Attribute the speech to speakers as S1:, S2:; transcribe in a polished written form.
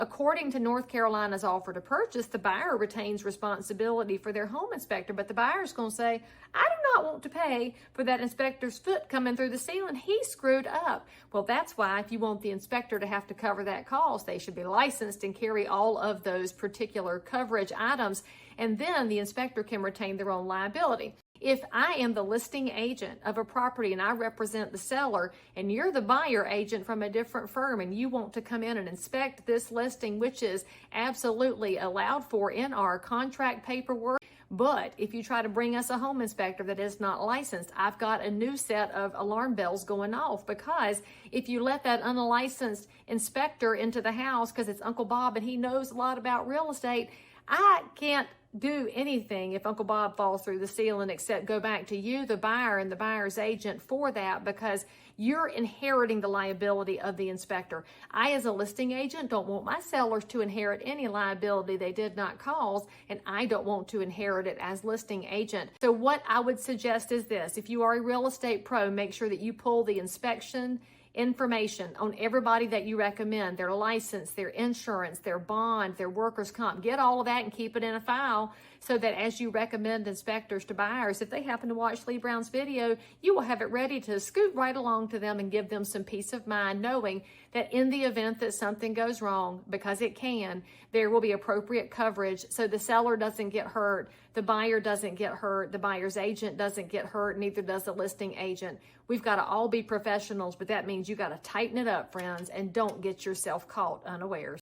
S1: According to North Carolina's offer to purchase, the buyer retains responsibility for their home inspector, but the buyer's going to say, I do not want to pay for that inspector's foot coming through the ceiling. He screwed up. Well, that's why if you want the inspector to have to cover that cost, they should be licensed and carry all of those particular coverage items, and then the inspector can retain their own liability. If I am the listing agent of a property and I represent the seller, and you're the buyer agent from a different firm, and you want to come in and inspect this listing, which is absolutely allowed for in our contract paperwork, but if you try to bring us a home inspector that is not licensed, I've got a new set of alarm bells going off, because if you let that unlicensed inspector into the house because it's Uncle Bob and he knows a lot about real estate, I can't do anything if Uncle Bob falls through the ceiling except go back to you, the buyer, and the buyer's agent for that, because you're inheriting the liability of the inspector. I, as a listing agent, don't want my sellers to inherit any liability they did not cause, and I don't want to inherit it as listing agent. So what I would suggest is this: if you are a real estate pro, make sure that you pull the inspection information on everybody that you recommend, their license, their insurance, their bond, their workers' comp. Get all of that and keep it in a file, so that as you recommend inspectors to buyers, if they happen to watch Lee Brown's video, you will have it ready to scoot right along to them and give them some peace of mind, knowing that in the event that something goes wrong, because it can, there will be appropriate coverage so the seller doesn't get hurt, the buyer doesn't get hurt, the buyer's agent doesn't get hurt, neither does the listing agent. We've got to all be professionals, but that means you got to tighten it up, friends, and don't get yourself caught unawares.